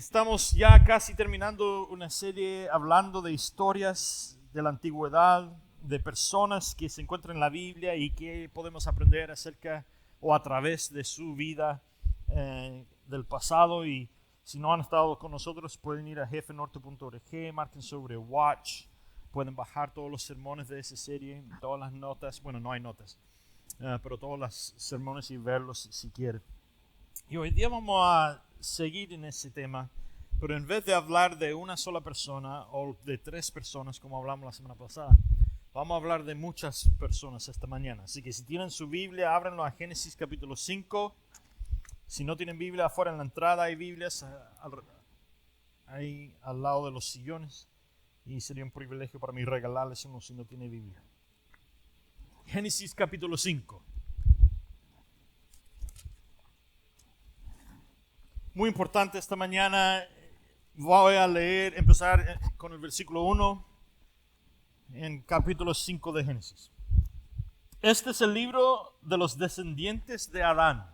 Estamos ya casi terminando una serie hablando de historias de la antigüedad, de personas que se encuentran en la Biblia y que podemos aprender acerca o a través de su vida del pasado. Y si no han estado con nosotros, pueden ir a jefenorte.org, marquen sobre Watch, pueden bajar todos los sermones de esa serie, todas las notas, bueno, no hay notas, pero todos los sermones y verlos si quieren. Y hoy día vamos a seguir en ese tema, pero en vez de hablar de una sola persona o de tres personas como hablamos la semana pasada, vamos a hablar de muchas personas esta mañana. Así que si tienen su Biblia, ábranlo a Génesis capítulo 5. Si no tienen Biblia, afuera en la entrada hay Biblias ahí al lado de los sillones, y sería un privilegio para mí regalarles uno si no tiene Biblia. Génesis capítulo 5. Muy importante esta mañana. Voy a empezar con el versículo 1 en capítulo 5 de Génesis. Este es el libro de los descendientes de Adán.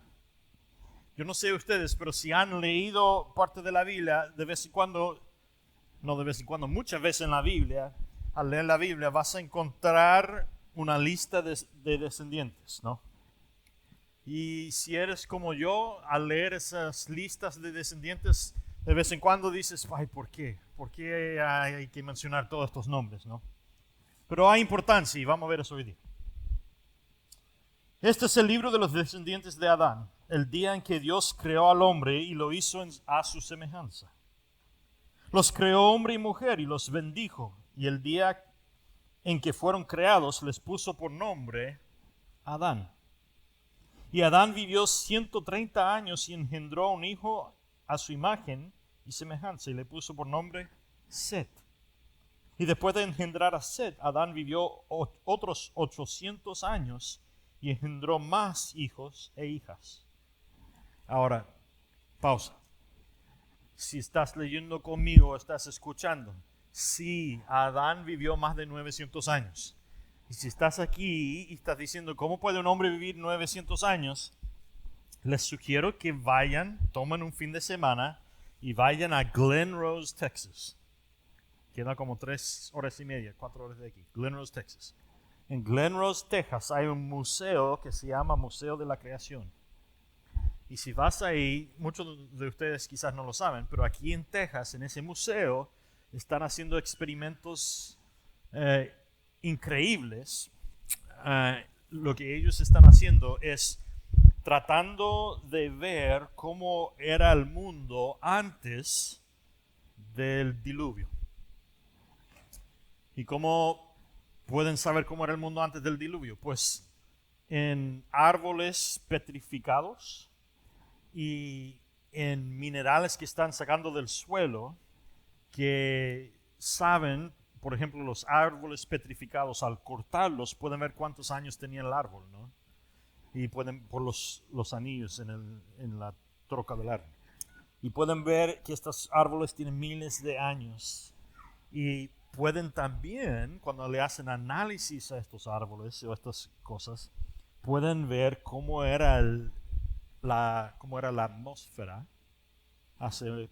Yo no sé ustedes, pero si han leído parte de la Biblia, de vez en cuando, no de vez en cuando, muchas veces en la Biblia, al leer la Biblia vas a encontrar una lista de descendientes, ¿no? Y si eres como yo, al leer esas listas de descendientes, de vez en cuando dices, ay, ¿por qué? ¿Por qué hay que mencionar todos estos nombres, no? Pero hay importancia y vamos a ver eso hoy día. Este es el libro de los descendientes de Adán, el día en que Dios creó al hombre y lo hizo a su semejanza. Los creó hombre y mujer y los bendijo, y el día en que fueron creados les puso por nombre Adán. Y Adán vivió 130 años y engendró un hijo a su imagen y semejanza, y le puso por nombre Set. Y después de engendrar a Set, Adán vivió otros 800 años y engendró más hijos e hijas. Ahora, pausa. Si estás leyendo conmigo, estás escuchando. Sí, Adán vivió más de 900 años. Y si estás aquí y estás diciendo, ¿cómo puede un hombre vivir 900 años? Les sugiero que tomen un fin de semana y vayan a Glen Rose, Texas. Queda como 3 horas y media, 4 horas de aquí. Glen Rose, Texas. En Glen Rose, Texas, hay un museo que se llama Museo de la Creación. Y si vas ahí, muchos de ustedes quizás no lo saben, pero aquí en Texas, en ese museo, están haciendo experimentos increíbles. Lo que ellos están haciendo es tratando de ver cómo era el mundo antes del diluvio. ¿Y cómo pueden saber cómo era el mundo antes del diluvio? Pues en árboles petrificados y en minerales que están sacando del suelo, que saben, por ejemplo, los árboles petrificados, al cortarlos pueden ver cuántos años tenía el árbol, ¿no? Y pueden, por los anillos en la troca del árbol. Y pueden ver que estos árboles tienen miles de años. Y pueden también, cuando le hacen análisis a estos árboles o estas cosas, pueden ver cómo era cómo era la atmósfera hace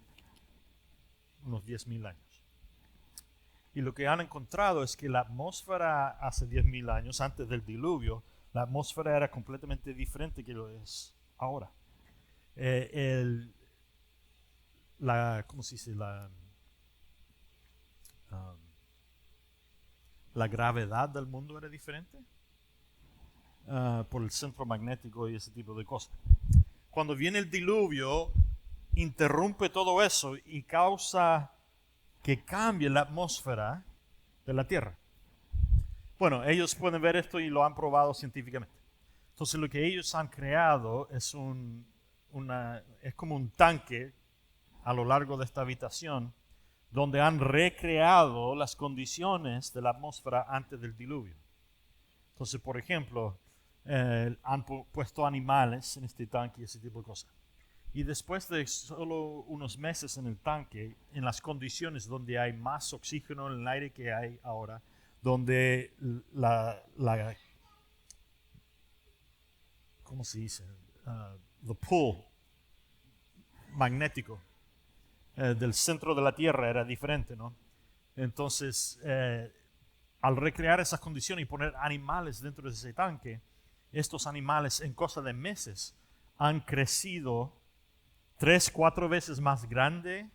unos 10,000 años. Y lo que han encontrado es que la atmósfera hace 10,000 años, antes del diluvio, la atmósfera era completamente diferente que lo es ahora. ¿Cómo se dice? La gravedad del mundo era diferente por el centro magnético y ese tipo de cosas. Cuando viene el diluvio, interrumpe todo eso y causa que cambie la atmósfera de la Tierra. Bueno, ellos pueden ver esto y lo han probado científicamente. Entonces lo que ellos han creado es como un tanque a lo largo de esta habitación donde han recreado las condiciones de la atmósfera antes del diluvio. Entonces, por ejemplo, han puesto animales en este tanque y ese tipo de cosas. Y después de solo unos meses en el tanque, en las condiciones donde hay más oxígeno en el aire que hay ahora, donde ¿cómo se dice? The pull magnético del centro de la tierra era diferente, ¿no? Entonces, al recrear esas condiciones y poner animales dentro de ese tanque, estos animales en cosa de meses han crecido 3-4 veces más grande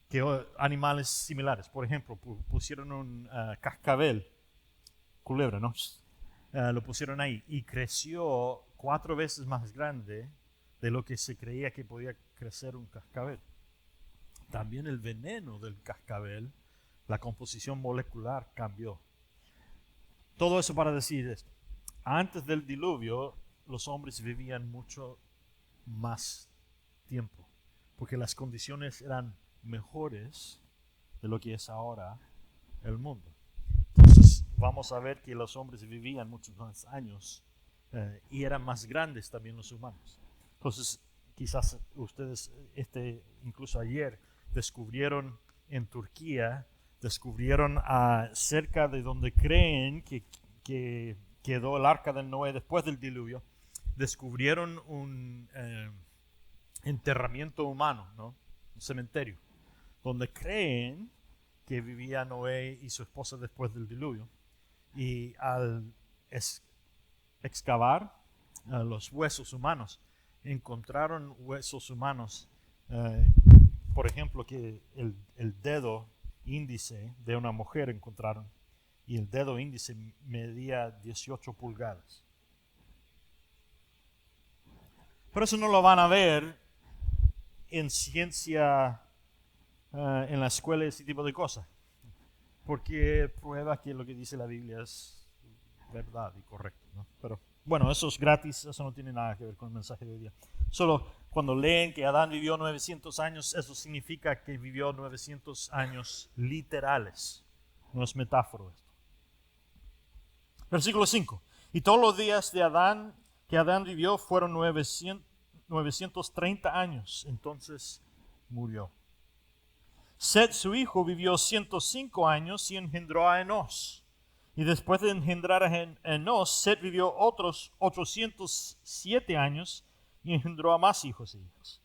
que animales similares. Por ejemplo, pusieron un cascabel, culebra, ¿no? Lo pusieron ahí y creció 4 veces más grande de lo que se creía que podía crecer un cascabel. También el veneno del cascabel, la composición molecular cambió. Todo eso para decir esto. Antes del diluvio, los hombres vivían mucho más tiempo, porque las condiciones eran mejores de lo que es ahora el mundo. Entonces vamos a ver que los hombres vivían muchos más años y eran más grandes también los humanos. Entonces quizás ustedes incluso ayer descubrieron en Turquía, descubrieron cerca de donde creen que quedó el arca de Noé después del diluvio, descubrieron un enterramiento humano, ¿no? Un cementerio, donde creen que vivía Noé y su esposa después del diluvio. Y al excavar los huesos humanos, encontraron huesos humanos, por ejemplo, que el dedo índice de una mujer encontraron, y el dedo índice medía 18 pulgadas. Pero eso no lo van a ver en ciencia, en la escuela, ese tipo de cosas, porque prueba que lo que dice la Biblia es verdad y correcto, ¿no? Pero bueno, eso es gratis, eso no tiene nada que ver con el mensaje de hoy día. Solo cuando leen que Adán vivió 900 años, eso significa que vivió 900 años literales, no es metáfora esto. Versículo 5. Y todos los días que Adán vivió fueron 930 años, entonces murió. Set, su hijo, vivió 105 años y engendró a Enós. Y después de engendrar a Enós, Set vivió otros 807 años y engendró a más hijos e hijas.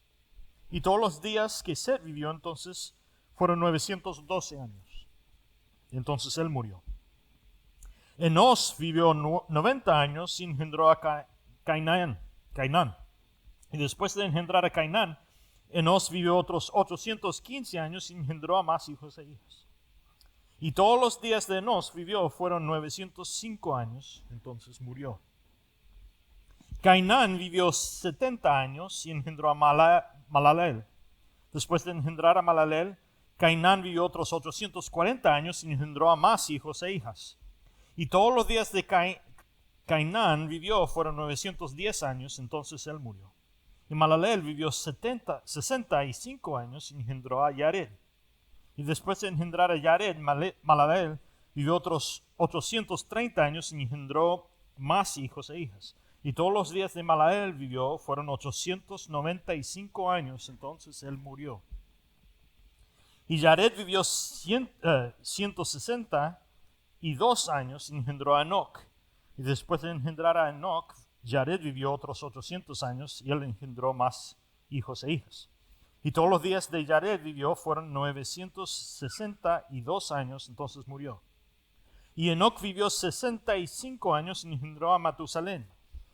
Y todos los días que Set vivió entonces fueron 912 años. Y entonces él murió. Enós vivió 90 años y engendró a Cainán. Y después de engendrar a Cainán, Enós vivió otros 815 años y engendró a más hijos e hijas. Y todos los días de Enós vivió fueron 905 años, entonces murió. Cainán vivió 70 años y engendró a Malaleel. Después de engendrar a Malaleel, Cainán vivió otros 840 años y engendró a más hijos e hijas. Y todos los días de Cainán vivió fueron 910 años, entonces él murió. Y Malaleel vivió 65 años y engendró a Yared. Y después de engendrar a Yared, Malaleel vivió otros 830 años y engendró más hijos e hijas. Y todos los días de Malaleel vivió fueron 895 años, entonces él murió. Y Yared vivió 162 años y engendró a Enoc. Y después de engendrar a Enoc, Yared vivió otros 800 años y él engendró más hijos e hijas. Y todos los días de Yared vivió fueron 962 años, entonces murió. Y Enoc vivió 65 años y engendró a Matusalén.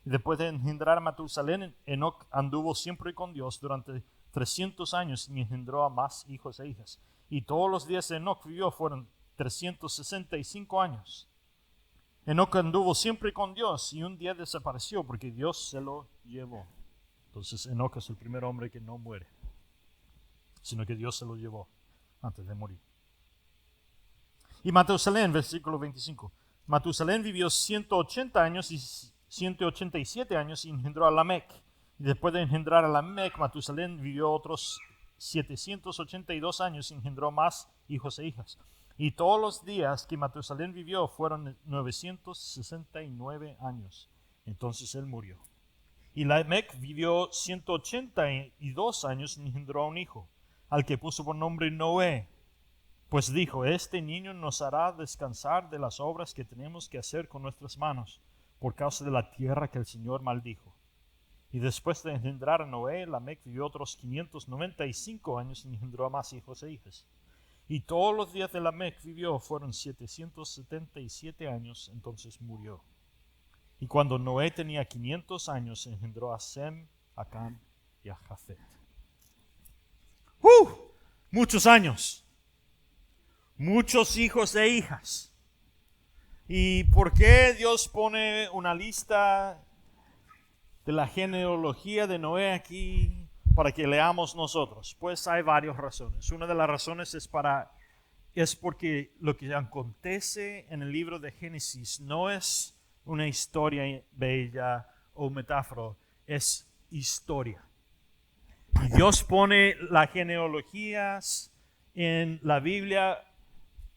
Y después de engendrar a Matusalén, Enoc anduvo siempre con Dios durante 300 años y engendró a más hijos e hijas. Y todos los días de Enoc vivió fueron 365 años. Enoc anduvo siempre con Dios y un día desapareció porque Dios se lo llevó. Entonces Enoc es el primer hombre que no muere, sino que Dios se lo llevó antes de morir. Y Matusalén, versículo 25. Matusalén vivió 180 años y 187 años y engendró a Lamec. Y después de engendrar a Lamec, Matusalén vivió otros 782 años y engendró más hijos e hijas. Y todos los días que Matusalén vivió fueron 969 años. Entonces él murió. Y Lamec vivió 182 años y engendró a un hijo, al que puso por nombre Noé. Pues dijo, este niño nos hará descansar de las obras que tenemos que hacer con nuestras manos, por causa de la tierra que el Señor maldijo. Y después de engendrar a Noé, Lamec vivió otros 595 años y engendró a más hijos e hijas. Y todos los días de Lamec vivió fueron 777 años, entonces murió. Y cuando Noé tenía 500 años, engendró a Sem, a Cam y a Jafet. Muchos años. Muchos hijos e hijas. ¿Y por qué Dios pone una lista de la genealogía de Noé aquí para que leamos nosotros? Pues hay varias razones. Una de las razones es porque lo que acontece en el libro de Génesis no es una historia bella o metáfora, es historia. Y Dios pone las genealogías en la Biblia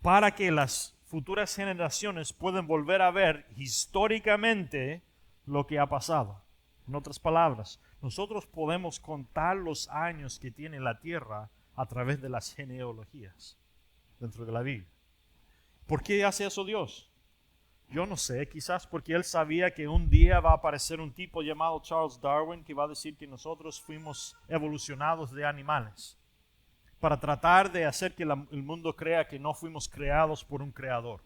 para que las futuras generaciones puedan volver a ver históricamente lo que ha pasado. En otras palabras, nosotros podemos contar los años que tiene la tierra a través de las genealogías dentro de la Biblia. ¿Por qué hace eso Dios? Yo no sé, quizás porque Él sabía que un día va a aparecer un tipo llamado Charles Darwin que va a decir que nosotros fuimos evolucionados de animales, para tratar de hacer que el mundo crea que no fuimos creados por un creador.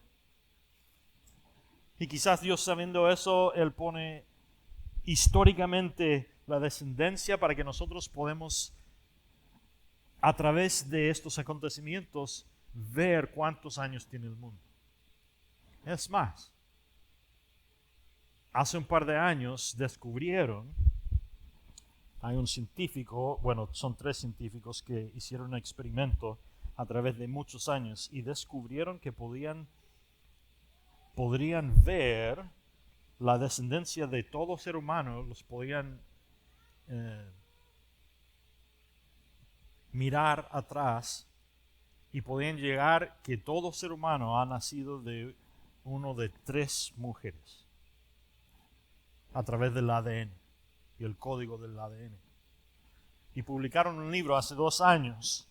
Y quizás Dios, sabiendo eso, Él pone históricamente la descendencia para que nosotros podamos, a través de estos acontecimientos, ver cuántos años tiene el mundo. Es más, hace un par de años descubrieron, hay un científico, bueno, son 3 científicos que hicieron un experimento a través de muchos años y descubrieron que podrían ver la descendencia de todo ser humano, los podían mirar atrás y podían llegar que todo ser humano ha nacido de uno de 3 mujeres a través del ADN y el código del ADN. Y publicaron un libro hace 2 años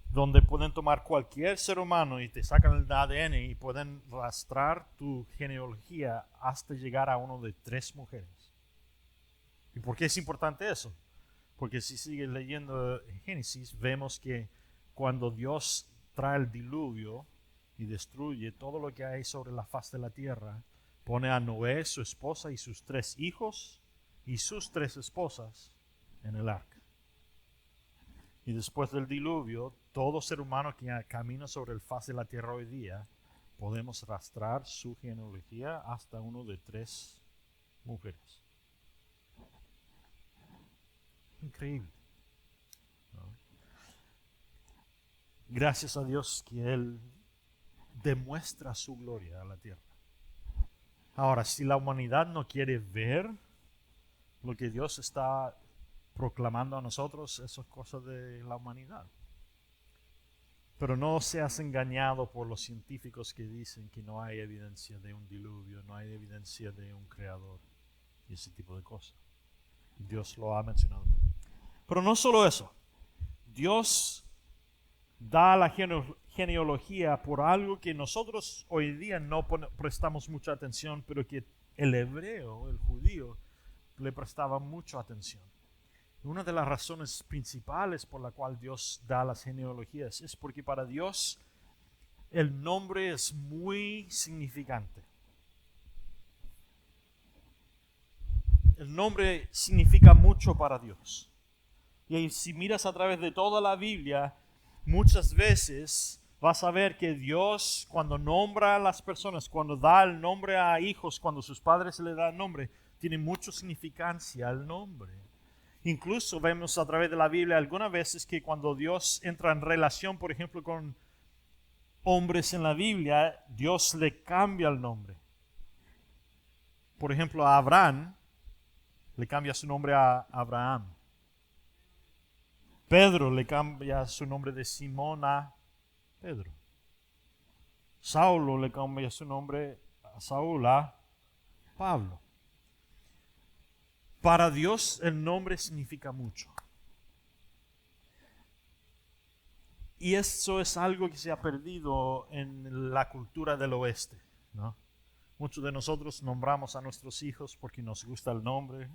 donde pueden tomar cualquier ser humano y te sacan el ADN y pueden rastrar tu genealogía hasta llegar a uno de 3 mujeres. ¿Y por qué es importante eso? Porque si sigues leyendo Génesis, vemos que cuando Dios trae el diluvio y destruye todo lo que hay sobre la faz de la tierra, pone a Noé, su esposa y sus 3 hijos y sus 3 esposas en el arca. Y después del diluvio, todo ser humano que camina sobre el faz de la tierra hoy día, podemos rastrar su genealogía hasta uno de 3 mujeres. Increíble, ¿no? Gracias a Dios que Él demuestra su gloria a la tierra. Ahora, si la humanidad no quiere ver lo que Dios está proclamando a nosotros, eso es cosa de la humanidad. Pero no seas engañado por los científicos que dicen que no hay evidencia de un diluvio, no hay evidencia de un creador y ese tipo de cosas. Dios lo ha mencionado. Pero no solo eso. Dios da la genealogía por algo que nosotros hoy día no prestamos mucha atención, pero que el hebreo, el judío, le prestaba mucha atención. Una de las razones principales por la cual Dios da las genealogías es porque para Dios el nombre es muy significante. El nombre significa mucho para Dios. Y si miras a través de toda la Biblia, muchas veces vas a ver que Dios, cuando nombra a las personas, cuando da el nombre a hijos, cuando sus padres le dan nombre, tiene mucha significancia el nombre. Incluso vemos a través de la Biblia algunas veces que cuando Dios entra en relación, por ejemplo, con hombres en la Biblia, Dios le cambia el nombre. Por ejemplo, a Abraham le cambia su nombre a Abraham. Pedro le cambia su nombre de Simón a Pedro. Saulo le cambia su nombre a Saúl a Pablo. Para Dios el nombre significa mucho. Y eso es algo que se ha perdido en la cultura del oeste, ¿no? Muchos de nosotros nombramos a nuestros hijos porque nos gusta el nombre.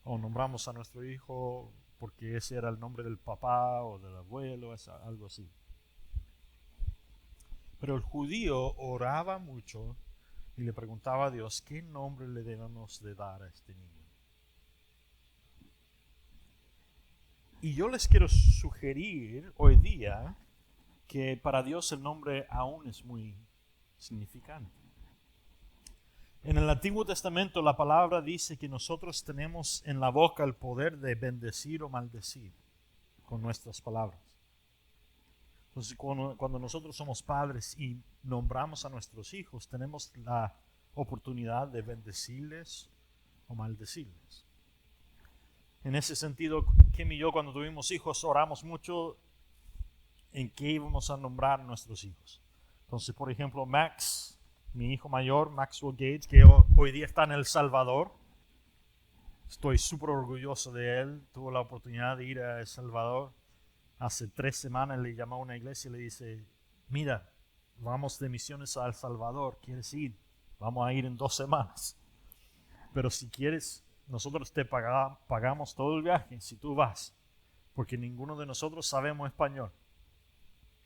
o nombramos a nuestro hijo porque ese era el nombre del papá o del abuelo, algo así. Pero el judío oraba mucho y le preguntaba a Dios, ¿qué nombre le debemos de dar a este niño? Y yo les quiero sugerir hoy día que para Dios el nombre aún es muy significante. En el Antiguo Testamento la palabra dice que nosotros tenemos en la boca el poder de bendecir o maldecir con nuestras palabras. Entonces cuando nosotros somos padres y nombramos a nuestros hijos, tenemos la oportunidad de bendecirles o maldecirles. En ese sentido, Kim y yo cuando tuvimos hijos oramos mucho en qué íbamos a nombrar a nuestros hijos. Entonces, por ejemplo, Max, mi hijo mayor, Maxwell Gates, que hoy día está en El Salvador. Estoy súper orgulloso de él. Tuvo la oportunidad de ir a El Salvador. Hace 3 semanas le llamó a una iglesia y le dice, mira, vamos de misiones a El Salvador, ¿quieres ir? Vamos a ir en 2 semanas. Pero si quieres, nosotros te pagamos todo el viaje si tú vas, porque ninguno de nosotros sabemos español.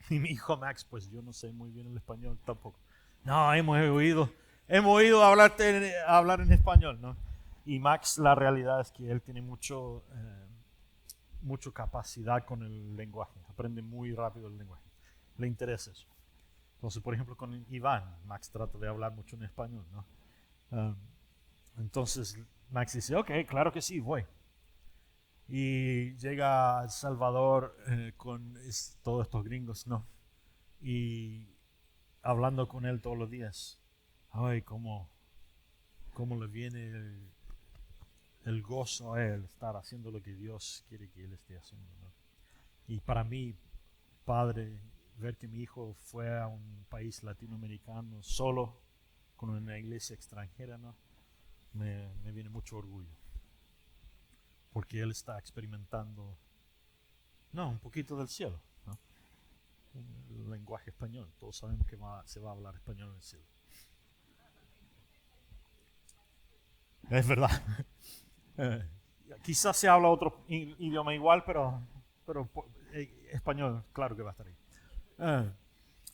Y mi hijo Max, pues yo no sé muy bien el español tampoco. No, hemos oído hablar en español, ¿no? Y Max, la realidad es que él tiene mucho capacidad con el lenguaje, aprende muy rápido el lenguaje, le interesa eso. Entonces, por ejemplo, con Iván, Max trata de hablar mucho en español, ¿no? Entonces Max dice, ok, claro que sí, voy. Y llega a El Salvador con todos estos gringos, ¿no? Y hablando con él todos los días. Ay, cómo le viene el gozo a él estar haciendo lo que Dios quiere que él esté haciendo, ¿no? Y para mí, padre, ver que mi hijo fue a un país latinoamericano solo, con una iglesia extranjera, ¿no? Me viene mucho orgullo. Porque él está experimentando, un poquito del cielo, ¿no? El lenguaje español. Todos sabemos que se va a hablar español en el cielo. Es verdad. Quizás se habla otro idioma igual, pero español, claro que va a estar ahí.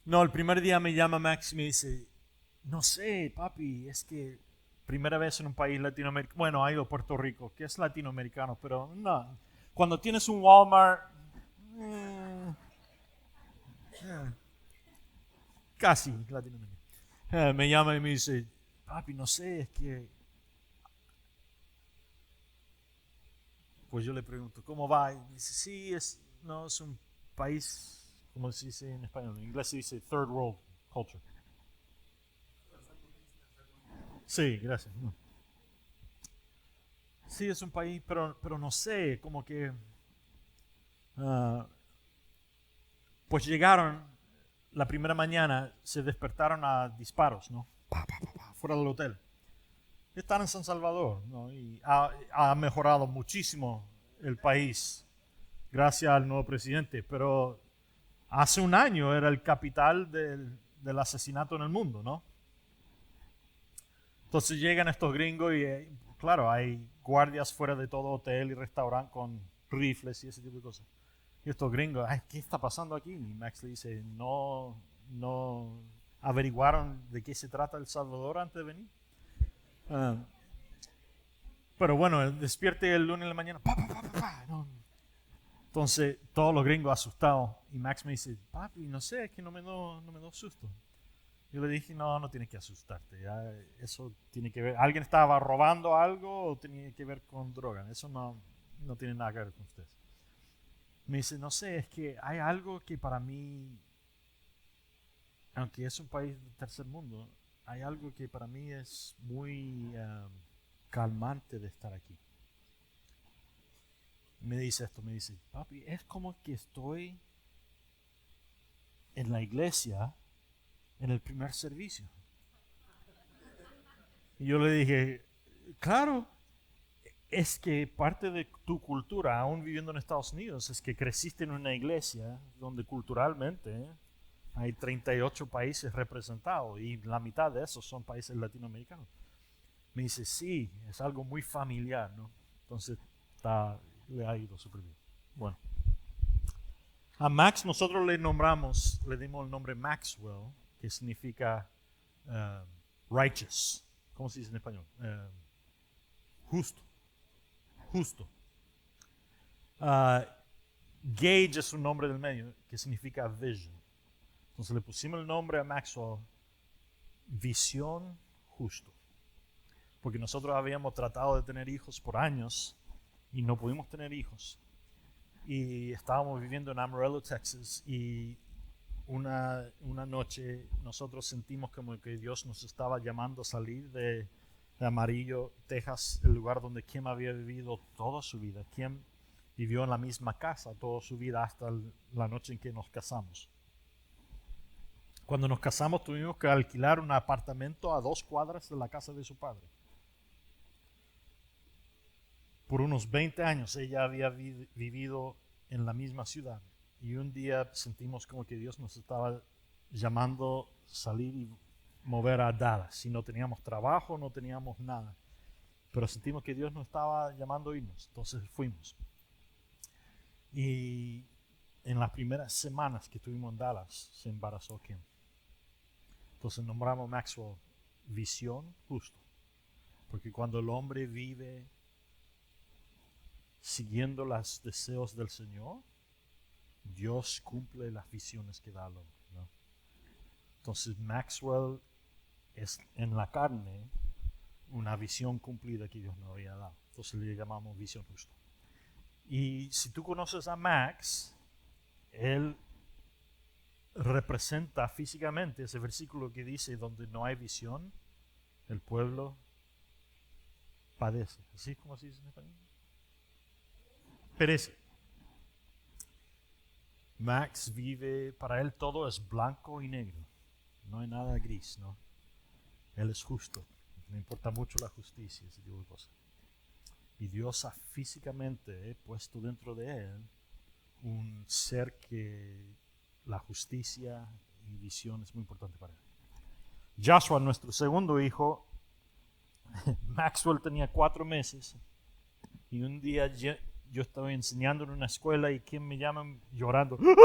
No, el primer día me llama Max y me dice, no sé, papi, es que primera vez en un país latinoamericano, bueno, ha ido a Puerto Rico, que es latinoamericano, pero no, cuando tienes un Walmart, casi latinoamericano. Me llama y me dice, papi, no sé, es que... Pues yo le pregunto, ¿cómo va? Y dice, sí, es un país, como se dice en español, en inglés se dice third world culture. Sí, gracias. Sí, es un país, pero no sé, como que... pues llegaron la primera mañana, se despertaron a disparos, ¿no? Fuera del hotel. Están en San Salvador, ¿no? Y ha mejorado muchísimo el país gracias al nuevo presidente, pero hace un año era el capital del asesinato en el mundo, ¿no? Entonces llegan estos gringos y, claro, hay guardias fuera de todo hotel y restaurante con rifles y ese tipo de cosas. Y estos gringos, ay, ¿qué está pasando aquí? Y Max le dice, no averiguaron de qué se trata El Salvador antes de venir. Pero bueno, despierte el lunes en la mañana, no. Entonces todos los gringos asustados y Max me dice, papi, no sé, es que no me doy susto. Yo le dije, no tienes que asustarte, ya, eso tiene que ver, alguien estaba robando algo o tenía que ver con droga, eso no tiene nada que ver con ustedes. Me dice, no sé, es que hay algo que para mí, aunque es un país del tercer mundo, hay algo que para mí es muy calmante de estar aquí. Me dice, papi, es como que estoy en la iglesia en el primer servicio. Y yo le dije, claro, es que parte de tu cultura, aún viviendo en Estados Unidos, es que creciste en una iglesia donde culturalmente hay 38 países representados y la mitad de esos son países latinoamericanos. Me dice, sí, es algo muy familiar, ¿no? Entonces le ha ido súper bien. Bueno. A Max nosotros le dimos el nombre Maxwell, que significa righteous. ¿Cómo se dice en español? Justo. Gage es un nombre del medio que significa vision. Entonces le pusimos el nombre a Maxwell, visión justo. Porque nosotros habíamos tratado de tener hijos por años y no pudimos tener hijos. Y estábamos viviendo en Amarillo, Texas, y una noche nosotros sentimos como que Dios nos estaba llamando a salir de Amarillo, Texas, el lugar donde Kim había vivido toda su vida. Kim vivió en la misma casa toda su vida hasta la noche en que nos casamos. Cuando nos casamos tuvimos que alquilar un apartamento a 2 cuadras de la casa de su padre. Por unos 20 años ella había vivido en la misma ciudad y un día sentimos como que Dios nos estaba llamando a salir y mover a Dallas. Si no teníamos trabajo, no teníamos nada, pero sentimos que Dios nos estaba llamando a irnos, entonces fuimos. Y en las primeras semanas que estuvimos en Dallas se embarazó Kim. Entonces nombramos Maxwell visión justo, porque cuando el hombre vive siguiendo los deseos del Señor, Dios cumple las visiones que da al hombre, ¿no? Entonces Maxwell es en la carne una visión cumplida que Dios nos había dado. Entonces le llamamos visión justa. Y si tú conoces a Max, él representa físicamente ese versículo que dice: donde no hay visión, el pueblo padece. ¿Así como se dice en español? Perece. Max vive, para él todo es blanco y negro, no hay nada gris, ¿no? Él es justo, le importa mucho la justicia, ese tipo de cosas. Y Dios ha físicamente puesto dentro de él un ser que la justicia y visión es muy importante para él. Joshua, nuestro segundo hijo, Maxwell tenía 4 meses y un día yo estaba enseñando en una escuela y quien me llaman llorando. ¿Qué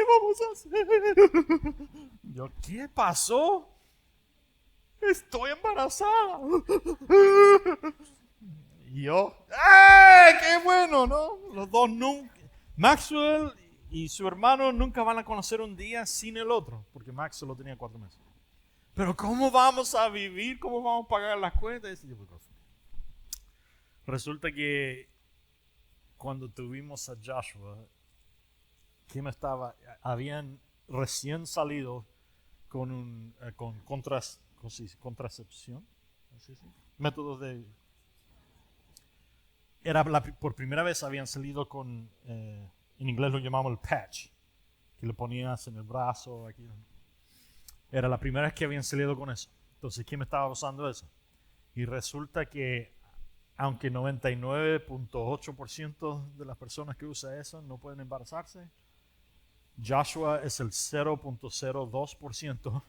vamos a hacer? Yo, ¿qué pasó? Estoy embarazada. Y yo, ¡qué bueno!, ¿no? Los dos nunca. Maxwell y su hermano nunca van a conocer un día sin el otro, porque Maxwell lo tenía 4 meses. Pero ¿cómo vamos a vivir? ¿Cómo vamos a pagar las cuentas? Ese tipo de cosas. Resulta que cuando tuvimos a Joshua, habían recién salido con contracepción, métodos de... por primera vez habían salido con, en inglés lo llamamos el patch, que le ponías en el brazo, aquí. Era la primera vez que habían salido con eso. Entonces, ¿quién me estaba usando eso? Y resulta que, aunque 99.8% de las personas que usan eso no pueden embarazarse, Joshua es el 0.02%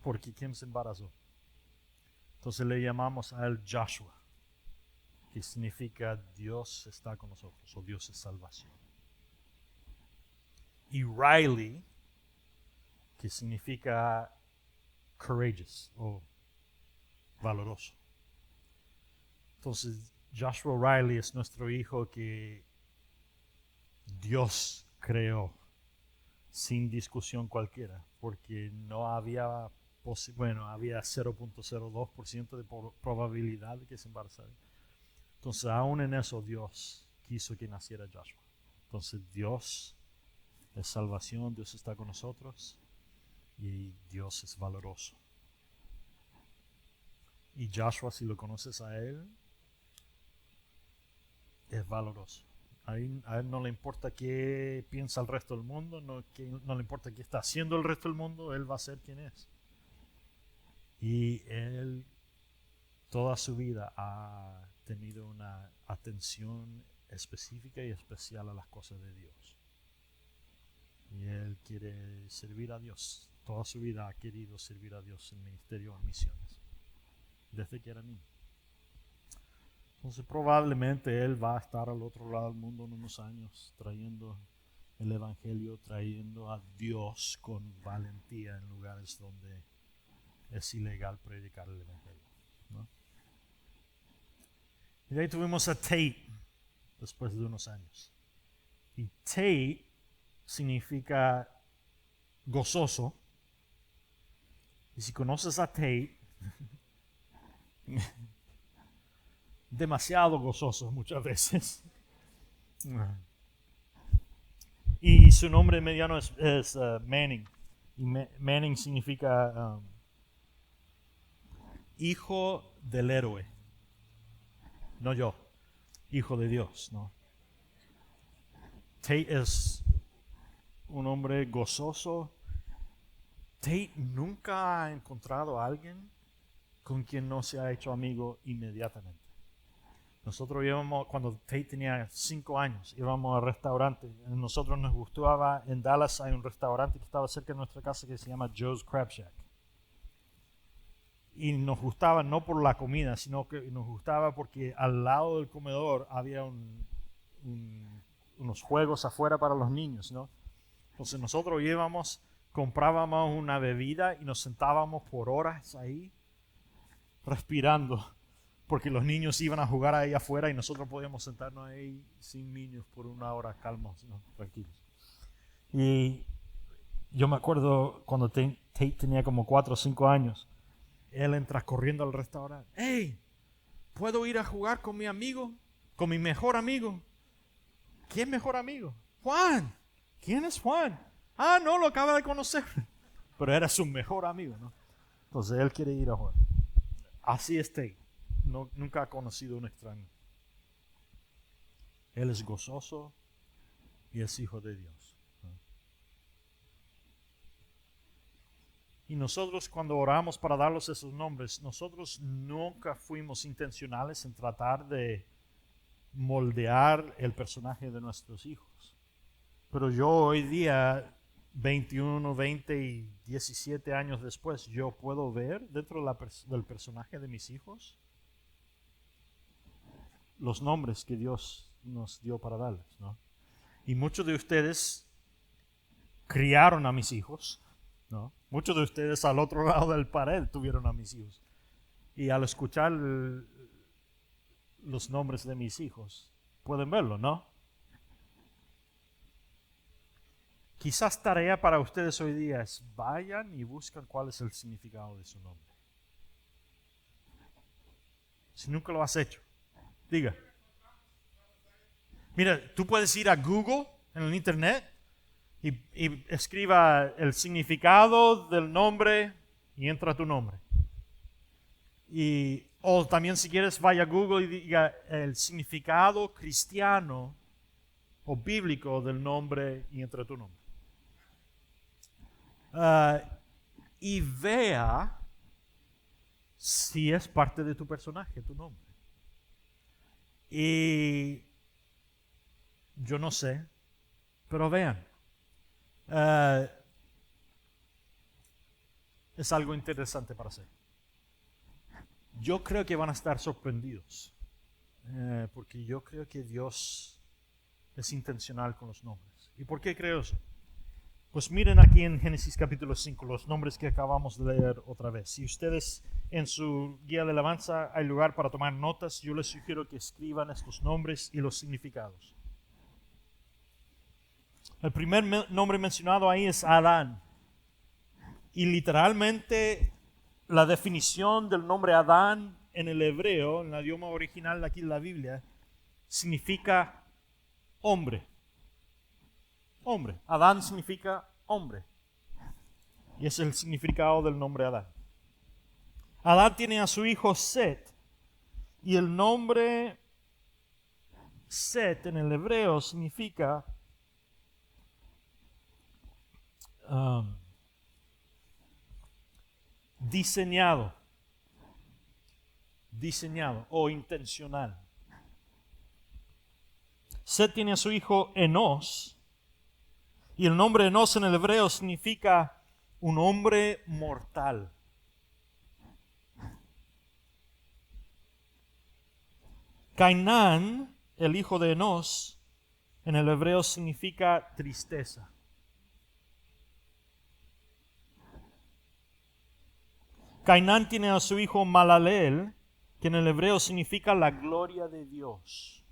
porque Kim se embarazó. Entonces le llamamos a él Joshua, que significa Dios está con nosotros o Dios es salvación. Y Riley, que significa courageous o valoroso. Entonces Joshua Riley es nuestro hijo que Dios creó sin discusión cualquiera, porque no había había 0.02% de probabilidad de que se embarazara. Entonces aún en eso Dios quiso que naciera Joshua. Entonces Dios es salvación, Dios está con nosotros y Dios es valoroso. Y Joshua, si lo conoces a él, es valoroso. A él no le importa qué piensa el resto del mundo, no le importa qué está haciendo el resto del mundo, él va a ser quien es. Y él toda su vida ha tenido una atención específica y especial a las cosas de Dios. Y él quiere servir a Dios toda su vida ha querido servir a Dios en ministerio, en misiones, desde que era niño. Entonces probablemente él va a estar al otro lado del mundo en unos años, trayendo el Evangelio, trayendo a Dios con valentía en lugares donde es ilegal predicar el Evangelio, ¿no? Y de ahí tuvimos a Tate después de unos años. Y Tate significa gozoso. Y si conoces a Tate, demasiado gozoso muchas veces. Y su nombre mediano es Manning. Y Manning significa hijo del héroe. No yo, hijo de Dios, ¿no? Tate es un hombre gozoso. Tate nunca ha encontrado a alguien con quien no se ha hecho amigo inmediatamente. Nosotros íbamos, cuando Tate tenía 5 años, íbamos al restaurante. A nosotros nos gustaba, en Dallas hay un restaurante que estaba cerca de nuestra casa que se llama Joe's Crab Shack. Y nos gustaba no por la comida, sino que nos gustaba porque al lado del comedor había unos juegos afuera para los niños, ¿no? Entonces nosotros íbamos, comprábamos una bebida y nos sentábamos por horas ahí respirando, porque los niños iban a jugar ahí afuera y nosotros podíamos sentarnos ahí sin niños por una hora calmos, ¿no? Tranquilos. Y yo me acuerdo cuando Tate tenía como 4 o 5 años, él entra corriendo al restaurante. ¡Hey! ¿Puedo ir a jugar con mi amigo? ¿Con mi mejor amigo? ¿Quién mejor amigo? Juan. ¿Quién es Juan? Ah, no, lo acaba de conocer. Pero era su mejor amigo, ¿no? Entonces él quiere ir a jugar. Así es Tate. No, nunca ha conocido a un extraño. Él es gozoso y es hijo de Dios, ¿no? Y nosotros cuando oramos para darles esos nombres, nosotros nunca fuimos intencionales en tratar de moldear el personaje de nuestros hijos. Pero yo hoy día, 21, 20 y 17 años después, yo puedo ver dentro del personaje de mis hijos los nombres que Dios nos dio para darles, ¿no? Y muchos de ustedes criaron a mis hijos, ¿no? Muchos de ustedes al otro lado del pared tuvieron a mis hijos. Y al escuchar los nombres de mis hijos, pueden verlo, ¿no? Quizás tarea para ustedes hoy día es vayan y buscan cuál es el significado de su nombre. Si nunca lo has hecho, diga. Mira, tú puedes ir a Google en el internet y escriba el significado del nombre y entra tu nombre. O también si quieres vaya a Google y diga el significado cristiano o bíblico del nombre y entra tu nombre. Y vea si es parte de tu personaje, tu nombre. Y yo no sé, pero vean. Es algo interesante para hacer. Yo creo que van a estar sorprendidos, porque yo creo que Dios es intencional con los nombres. ¿Y por qué creo eso? Pues miren aquí en Génesis capítulo 5 los nombres que acabamos de leer otra vez. Si ustedes en su guía de alabanza hay lugar para tomar notas, yo les sugiero que escriban estos nombres y los significados. El primer nombre mencionado ahí es Adán. Y literalmente la definición del nombre Adán en el hebreo, en el idioma original de aquí de la Biblia, significa hombre. Hombre. Adán significa hombre. Y ese es el significado del nombre Adán. Adán tiene a su hijo Set. Y el nombre Set en el hebreo significa diseñado o intencional. Set tiene a su hijo Enos, y el nombre Enos en el hebreo significa un hombre mortal. Cainán, el hijo de Enos, en el hebreo significa tristeza. Cainán tiene a su hijo Malaleel, que en el hebreo significa la gloria de Dios.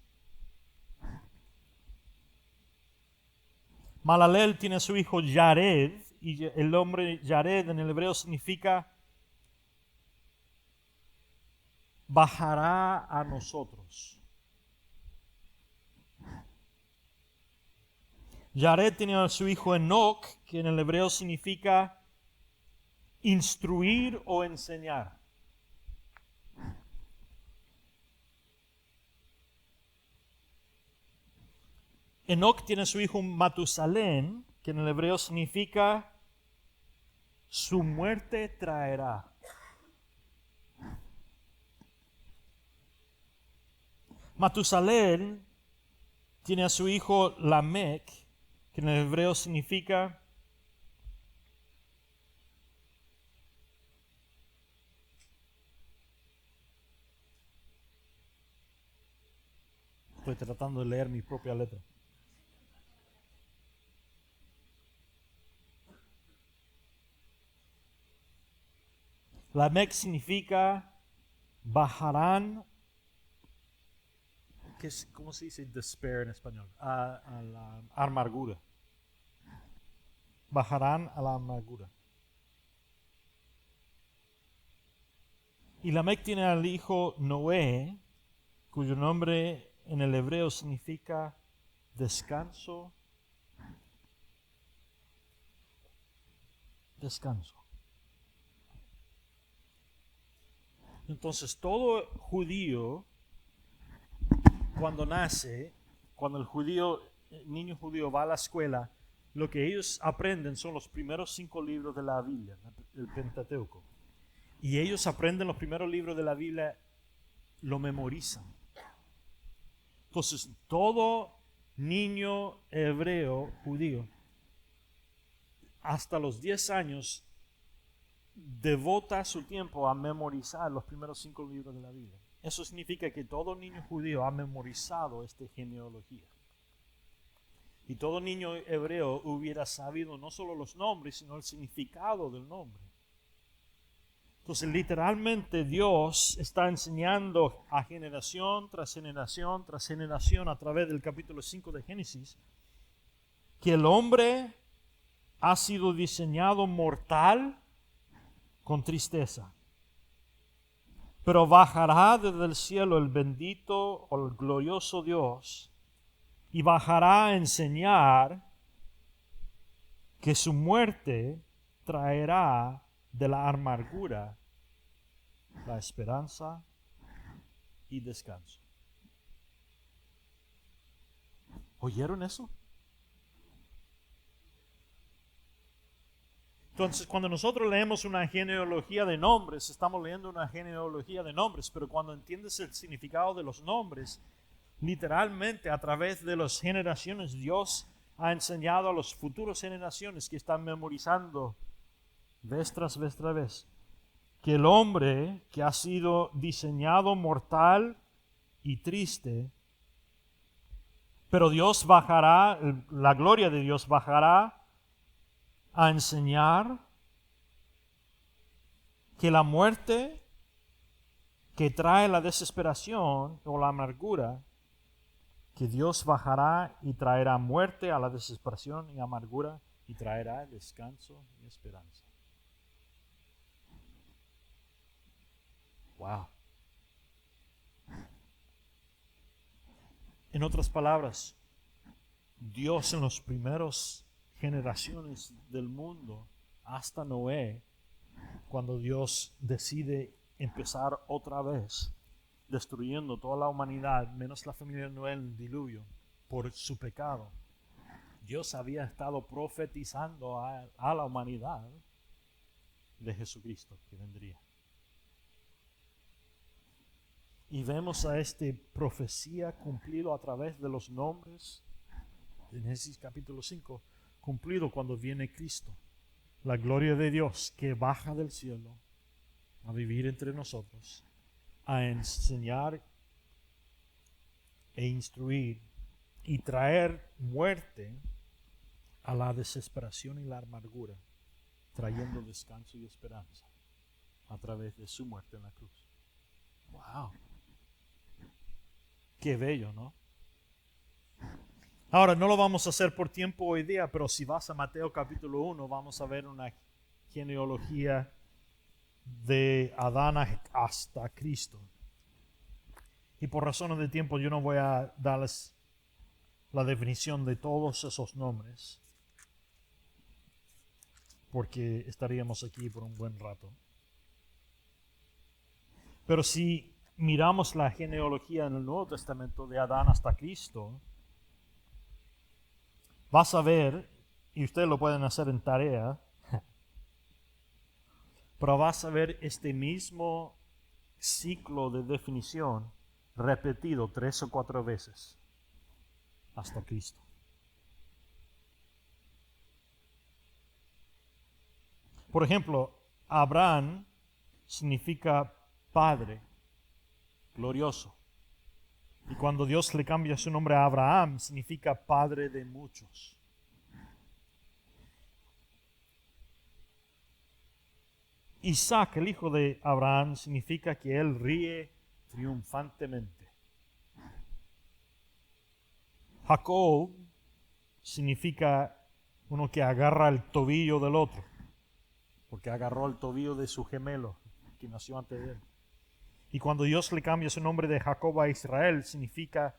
Malaleel tiene a su hijo Yared, y el nombre Yared en el hebreo significa bajará a nosotros. Yared tiene a su hijo Enoc, que en el hebreo significa instruir o enseñar. Enoc tiene a su hijo Matusalén, que en el hebreo significa su muerte traerá. Matusalén tiene a su hijo Lamec, que en el hebreo significa estoy tratando de leer mi propia letra. Lamec significa bajarán, ¿cómo se dice despair en español? A la amargura. Bajarán a la amargura. Y Lamec tiene al hijo Noé, cuyo nombre en el hebreo significa descanso. Descanso. Entonces todo judío, cuando nace, cuando el niño judío va a la escuela, lo que ellos aprenden son los primeros 5 libros de la Biblia, el Pentateuco. Y ellos aprenden los primeros libros de la Biblia, lo memorizan. Entonces, todo niño hebreo, judío, hasta los 10 años, devota su tiempo a memorizar los primeros 5 libros de la Biblia. Eso significa que todo niño judío ha memorizado esta genealogía. Y todo niño hebreo hubiera sabido no solo los nombres, sino el significado del nombre. Entonces, literalmente Dios está enseñando a generación tras generación tras generación a través del capítulo 5 de Génesis que el hombre ha sido diseñado mortal con tristeza. Pero bajará desde el cielo el bendito o el glorioso Dios y bajará a enseñar que su muerte traerá de la amargura la esperanza y descanso. ¿Oyeron eso? Entonces, cuando nosotros leemos una genealogía de nombres, estamos leyendo una genealogía de nombres, pero cuando entiendes el significado de los nombres, literalmente a través de las generaciones, Dios ha enseñado a las futuras generaciones que están memorizando vez tras vez, que el hombre que ha sido diseñado mortal y triste, pero Dios bajará, la gloria de Dios bajará a enseñar que la muerte que trae la desesperación o la amargura, que Dios bajará y traerá muerte a la desesperación y amargura y traerá descanso y esperanza. Wow. En otras palabras, Dios en las primeras generaciones del mundo, hasta Noé, cuando Dios decide empezar otra vez, destruyendo toda la humanidad, menos la familia de Noé en el diluvio, por su pecado, Dios había estado profetizando a la humanidad de Jesucristo que vendría. Y vemos a esta profecía cumplido a través de los nombres, en Génesis capítulo 5, cumplido cuando viene Cristo. la gloria de Dios que baja del cielo a vivir entre nosotros, a enseñar e instruir y traer muerte a la desesperación y la amargura, trayendo descanso y esperanza a través de su muerte en la cruz. Wow. Qué bello, ¿no? Ahora, no lo vamos a hacer por tiempo hoy día, pero si vas a Mateo capítulo 1, vamos a ver una genealogía de Adán hasta Cristo. Y por razones de tiempo yo no voy a darles la definición de todos esos nombres, porque estaríamos aquí por un buen rato. Pero si miramos la genealogía en el Nuevo Testamento de Adán hasta Cristo, vas a ver, y ustedes lo pueden hacer en tarea, pero vas a ver este mismo ciclo de definición repetido 3 o 4 veces hasta Cristo. Por ejemplo, Abraham significa padre, glorioso. Y cuando Dios le cambia su nombre a Abraham, significa padre de muchos. Isaac, el hijo de Abraham, significa que él ríe triunfantemente. Jacob significa uno que agarra el tobillo del otro, porque agarró el tobillo de su gemelo que nació antes de él. Y cuando Dios le cambia su nombre de Jacob a Israel, significa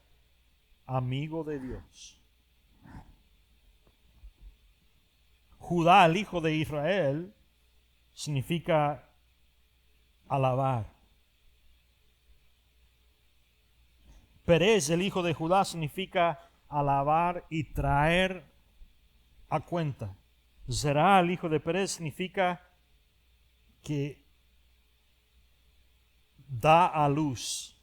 amigo de Dios. Judá, el hijo de Israel, significa alabar. Perez, el hijo de Judá, significa alabar y traer a cuenta. Zerá, el hijo de Perez, significa que da a luz.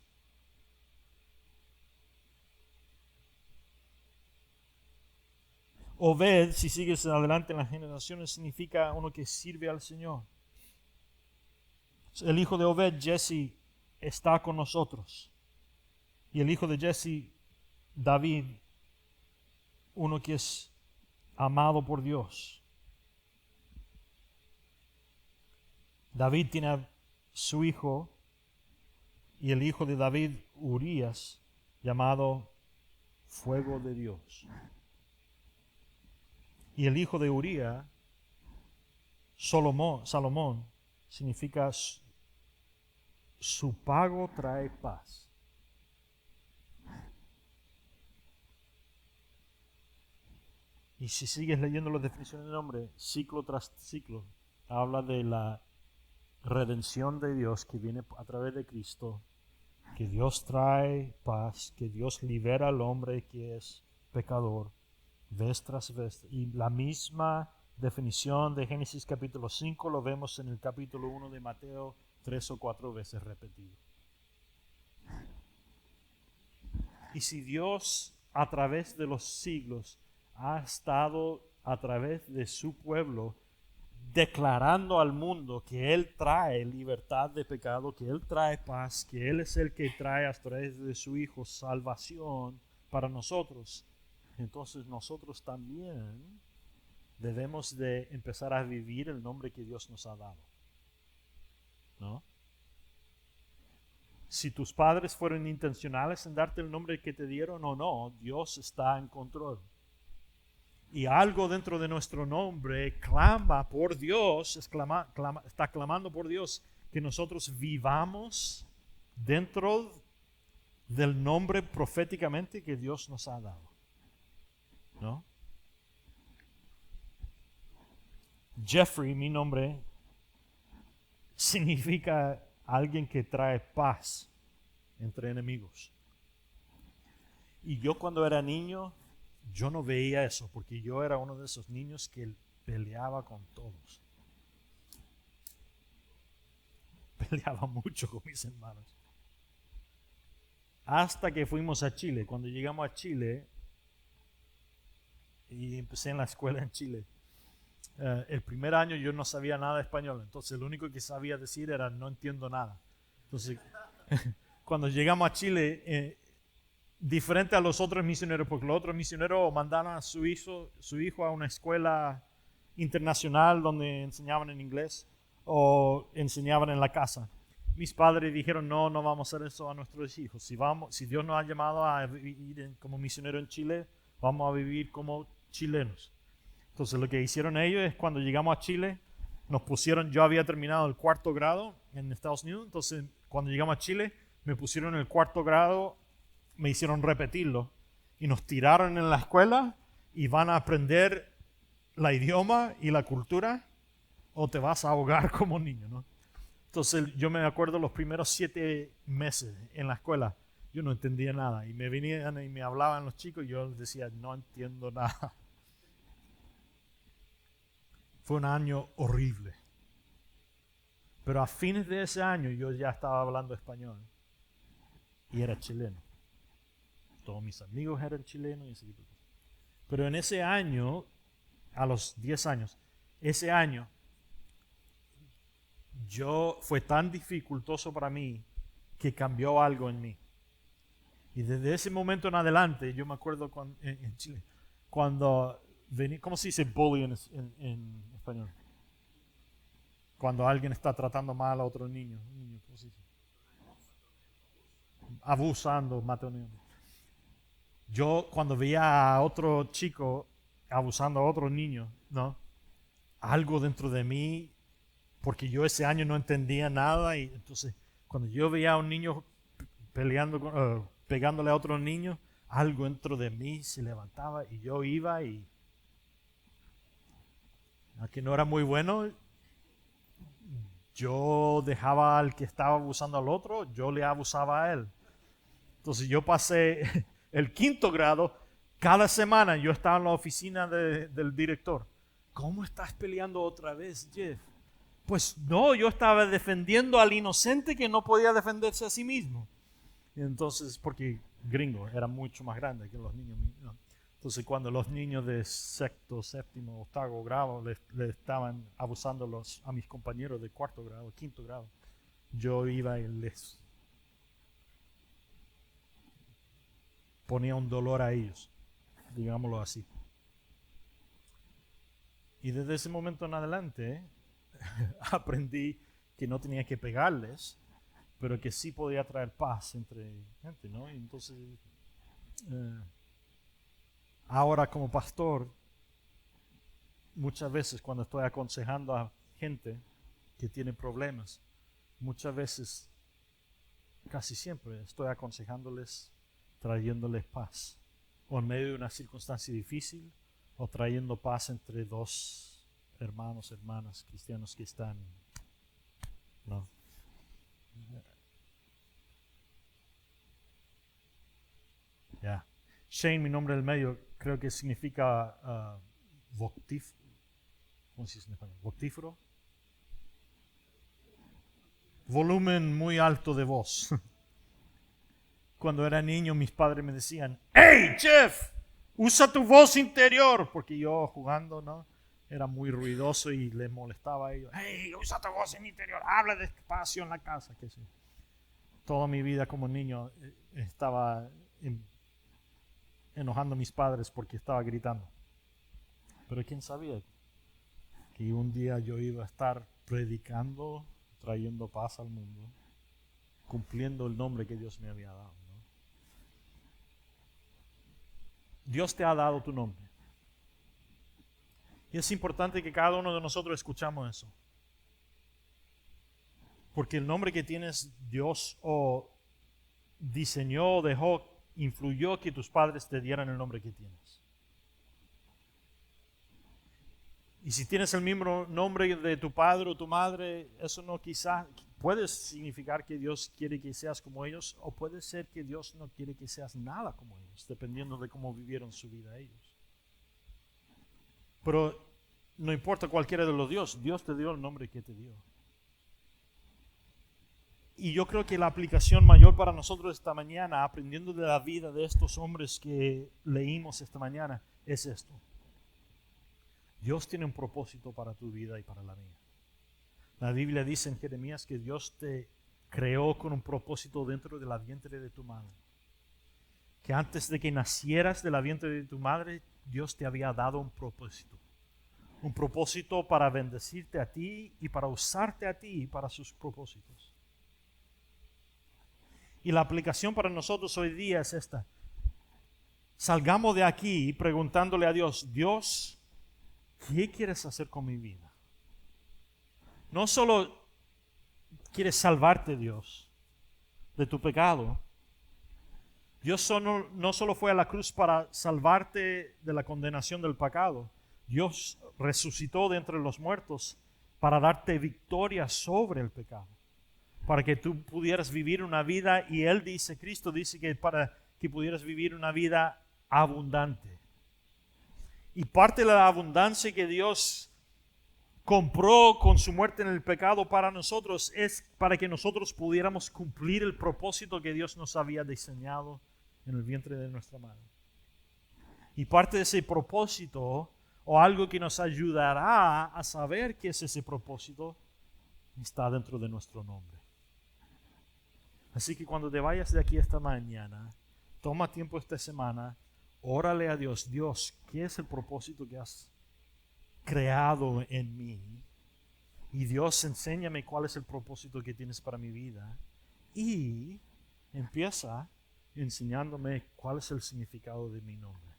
Obed, si sigues adelante en las generaciones, significa uno que sirve al Señor. El hijo de Obed, Jesse, está con nosotros. Y el hijo de Jesse, David, uno que es amado por Dios. David tiene a su hijo, y el hijo de David, Urías, llamado fuego de Dios. Y el hijo de Uría, Salomón, significa su pago trae paz. Y si sigues leyendo las definiciones de nombre, ciclo tras ciclo, habla de la redención de Dios que viene a través de Cristo, que Dios trae paz, que Dios libera al hombre que es pecador, vez tras vez. Y la misma definición de Génesis capítulo 5 lo vemos en el capítulo 1 de Mateo 3 o 4 veces repetido. Y si Dios a través de los siglos ha estado a través de su pueblo declarando al mundo que Él trae libertad de pecado, que Él trae paz, que Él es el que trae a través de su Hijo salvación para nosotros, entonces nosotros también debemos de empezar a vivir el nombre que Dios nos ha dado, ¿no? Si tus padres fueron intencionales en darte el nombre que te dieron o no, Dios está en control. Y algo dentro de nuestro nombre clama por Dios, está clamando por Dios que nosotros vivamos dentro del nombre proféticamente que Dios nos ha dado, ¿no? Jeffrey, mi nombre, significa alguien que trae paz entre enemigos. Y yo cuando era niño, yo no veía eso, porque yo era uno de esos niños que peleaba con todos. Peleaba mucho con mis hermanos. Hasta que fuimos a Chile. Cuando llegamos a Chile, y empecé en la escuela en Chile, El primer año yo no sabía nada de español, entonces lo único que sabía decir era no entiendo nada. Entonces, cuando llegamos a Chile, diferente a los otros misioneros, porque los otros misioneros mandaron a su hijo a una escuela internacional donde enseñaban en inglés o enseñaban en la casa. Mis padres dijeron, no vamos a hacer eso a nuestros hijos. Si Dios nos ha llamado a vivir como misionero en Chile, vamos a vivir como chilenos. Entonces lo que hicieron ellos es cuando llegamos a Chile, nos pusieron, yo había terminado el 4º grado en Estados Unidos, entonces cuando llegamos a Chile me pusieron el 4º grado, me hicieron repetirlo y nos tiraron en la escuela y van a aprender la idioma y la cultura o te vas a ahogar como niño, ¿no? Entonces yo me acuerdo los primeros 7 meses en la escuela, yo no entendía nada y me venían y me hablaban los chicos y yo les decía, no entiendo nada. Fue un año horrible. Pero a fines de ese año yo ya estaba hablando español y era chileno. Todos mis amigos eran chilenos y ese tipo de cosas. Pero en ese año, a los 10 años, ese año, fue tan dificultoso para mí que cambió algo en mí. Y desde ese momento en adelante, yo me acuerdo en Chile, cuando venía, ¿cómo se dice bully en español? Cuando alguien está tratando mal a otro niño, ¿cómo se dice? Abusando, matoneando. Yo cuando veía a otro chico abusando a otro niño, ¿no? Algo dentro de mí, porque yo ese año no entendía nada y entonces cuando yo veía a un niño pegándole a otro niño, algo dentro de mí se levantaba y yo iba y aunque no era muy bueno, yo dejaba al que estaba abusando al otro, yo le abusaba a él. Entonces yo pasé el 5º grado, cada semana yo estaba en la oficina del director. ¿Cómo estás peleando otra vez, Jeff? Pues no, yo estaba defendiendo al inocente que no podía defenderse a sí mismo. Y entonces, porque gringo era mucho más grande que los niños. ¿No? Entonces cuando los niños de 6º, 7º, 8º grado le estaban abusando a mis compañeros de 4º grado, 5º grado, yo iba y les ponía un dolor a ellos, digámoslo así. Y desde ese momento en adelante aprendí que no tenía que pegarles, pero que sí podía traer paz entre gente, ¿no? Y entonces, ahora como pastor, muchas veces cuando estoy aconsejando a gente que tiene problemas, muchas veces, casi siempre, estoy aconsejándoles, trayéndoles paz, o en medio de una circunstancia difícil, o trayendo paz entre dos hermanos, hermanas cristianos que están, ¿no? Yeah. Shane, mi nombre del medio, creo que significa ¿cómo se dice en español? Voctífero. Volumen muy alto de voz. Cuando era niño, mis padres me decían, ¡Hey, Jeff! Usa tu voz interior. Porque yo jugando, ¿no? Era muy ruidoso y les molestaba a ellos. ¡Hey, usa tu voz interior! Habla despacio en la casa. ¿Qué sé? Toda mi vida como niño estaba enojando a mis padres porque estaba gritando. Pero quién sabía que un día yo iba a estar predicando, trayendo paz al mundo, cumpliendo el nombre que Dios me había dado, ¿no? Dios te ha dado tu nombre. Y es importante que cada uno de nosotros escuchamos eso. Porque el nombre que tienes, Dios o diseñó o dejó, influyó que tus padres te dieran el nombre que tienes. Y si tienes el mismo nombre de tu padre o tu madre, eso no quizás puede significar que Dios quiere que seas como ellos, o puede ser que Dios no quiere que seas nada como ellos, dependiendo de cómo vivieron su vida ellos. Pero no importa cualquiera de los dioses, Dios te dio el nombre que te dio. Y yo creo que la aplicación mayor para nosotros esta mañana, aprendiendo de la vida de estos hombres que leímos esta mañana, es esto. Dios tiene un propósito para tu vida y para la mía. La Biblia dice en Jeremías que Dios te creó con un propósito dentro de la vientre de tu madre. Que antes de que nacieras de la vientre de tu madre, Dios te había dado un propósito. Un propósito para bendecirte a ti y para usarte a ti para sus propósitos. Y la aplicación para nosotros hoy día es esta. Salgamos de aquí preguntándole a Dios, Dios, ¿qué quieres hacer con mi vida? No solo quieres salvarte, Dios, de tu pecado. Dios no solo fue a la cruz para salvarte de la condenación del pecado. Dios resucitó de entre los muertos para darte victoria sobre el pecado. Para que tú pudieras vivir una vida, y Él dice, Cristo dice que para que pudieras vivir una vida abundante. Y parte de la abundancia que Dios compró con su muerte en el pecado para nosotros es para que nosotros pudiéramos cumplir el propósito que Dios nos había diseñado en el vientre de nuestra madre. Y parte de ese propósito, o algo que nos ayudará a saber qué es ese propósito, está dentro de nuestro nombre. Así que cuando te vayas de aquí esta mañana, toma tiempo esta semana, órale a Dios, Dios, ¿qué es el propósito que has creado en mí? Y Dios, enséñame cuál es el propósito que tienes para mi vida. Y empieza enseñándome cuál es el significado de mi nombre.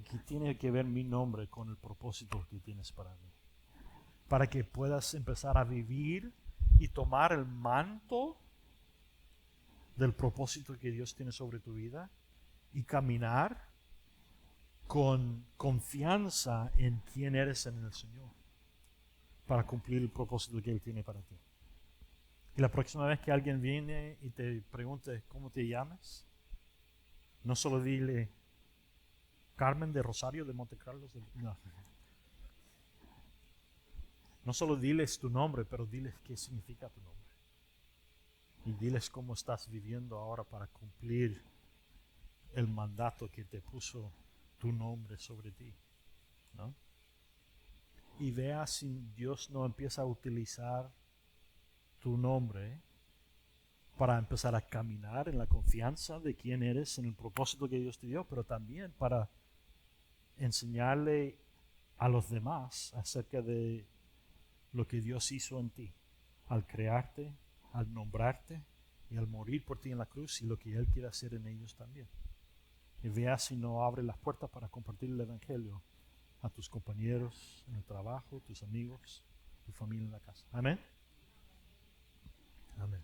¿Qué tiene que ver mi nombre con el propósito que tienes para mí? Para que puedas empezar a vivir y tomar el manto del propósito que Dios tiene sobre tu vida y caminar con confianza en quién eres en el Señor para cumplir el propósito que Él tiene para ti. Y la próxima vez que alguien viene y te pregunte cómo te llamas, no solo dile Carmen de Rosario de Montecarlo. No solo diles tu nombre, pero diles qué significa tu nombre. Y diles cómo estás viviendo ahora para cumplir el mandato que te puso tu nombre sobre ti, ¿no? Y vea si Dios no empieza a utilizar tu nombre para empezar a caminar en la confianza de quién eres, en el propósito que Dios te dio, pero también para enseñarle a los demás acerca de lo que Dios hizo en ti, al crearte, al nombrarte y al morir por ti en la cruz, y lo que Él quiere hacer en ellos también. Y vea si no abre las puertas para compartir el Evangelio a tus compañeros en el trabajo, tus amigos, tu familia en la casa. Amén. Amén.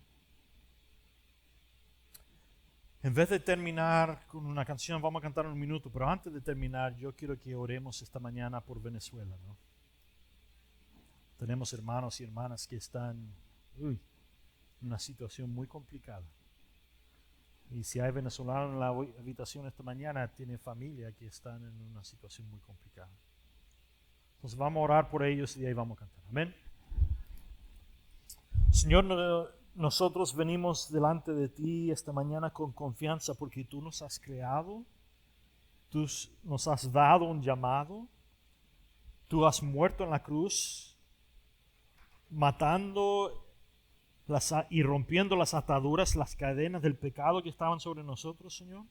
En vez de terminar con una canción, vamos a cantar un minuto, pero antes de terminar, yo quiero que oremos esta mañana por Venezuela, ¿no? Tenemos hermanos y hermanas que están en una situación muy complicada. Y si hay venezolanos en la habitación esta mañana, tiene familia que están en una situación muy complicada. Entonces vamos a orar por ellos y de ahí vamos a cantar. Amén. Señor, nosotros venimos delante de ti esta mañana con confianza porque tú nos has creado, tú nos has dado un llamado, tú has muerto en la cruz, matando y rompiendo las ataduras, las cadenas del pecado que estaban sobre nosotros, Señor,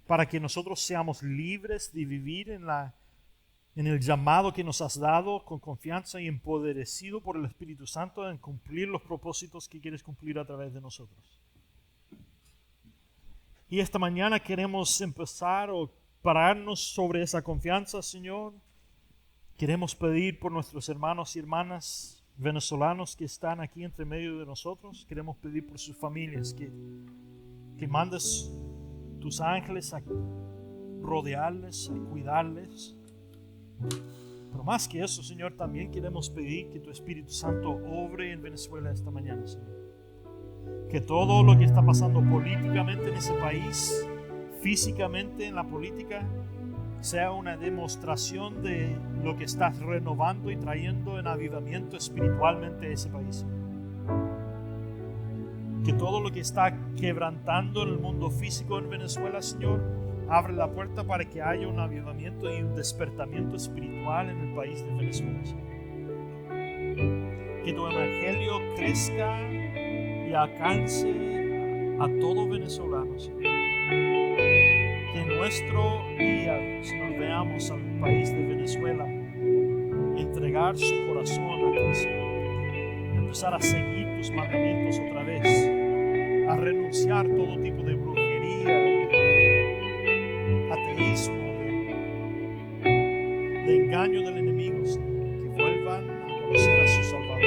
para que nosotros seamos libres de vivir en el llamado que nos has dado con confianza y empoderecido por el Espíritu Santo en cumplir los propósitos que quieres cumplir a través de nosotros. Y esta mañana queremos empezar o pararnos sobre esa confianza, Señor. Queremos pedir por nuestros hermanos y hermanas venezolanos que están aquí entre medio de nosotros. Queremos pedir por sus familias que mandes tus ángeles a rodearles, a cuidarles. Pero más que eso, Señor, también queremos pedir que tu Espíritu Santo obre en Venezuela esta mañana, Señor. Que todo lo que está pasando políticamente en ese país, físicamente en la política, sea una demostración de lo que estás renovando y trayendo en avivamiento espiritualmente a ese país. Que todo lo que está quebrantando en el mundo físico en Venezuela, Señor, Abre la puerta para que haya un avivamiento y un despertamiento espiritual en el país de Venezuela, Señor. Que tu evangelio crezca y alcance a todo venezolano, Señor. Que en nuestro día, Señor, veamos al país de Venezuela entregar su corazón a ti, Señor. Empezar a seguir tus mandamientos otra vez, a renunciar a todo tipo de brujería, de ateísmo, de engaño del enemigo, Señor. Que vuelvan a conocer a su Salvador,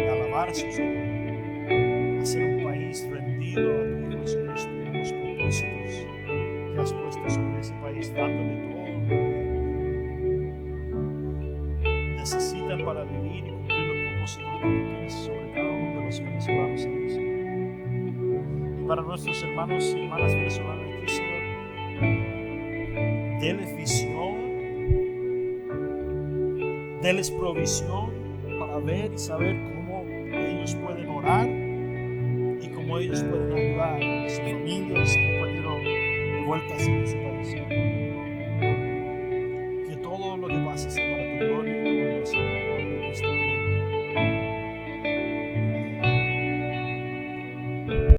a alabar a su Salvador, a ser un país rendido a tu Hijo Jesucristo, a los propósitos que has puesto sobre ese país, dándole todo lo que necesitan para vivir y cumplir los propósitos que tú tienes sobre cada uno de los venezolanos, Señor. Y para nuestros hermanos y hermanas venezolanos aquí, Señor, denles visión, denles provisión para ver y saber cómo ellos pueden orar y cómo ellos pueden ayudar a su familia y su compañero de vueltas en ese país. Que todo lo que pase, Señor,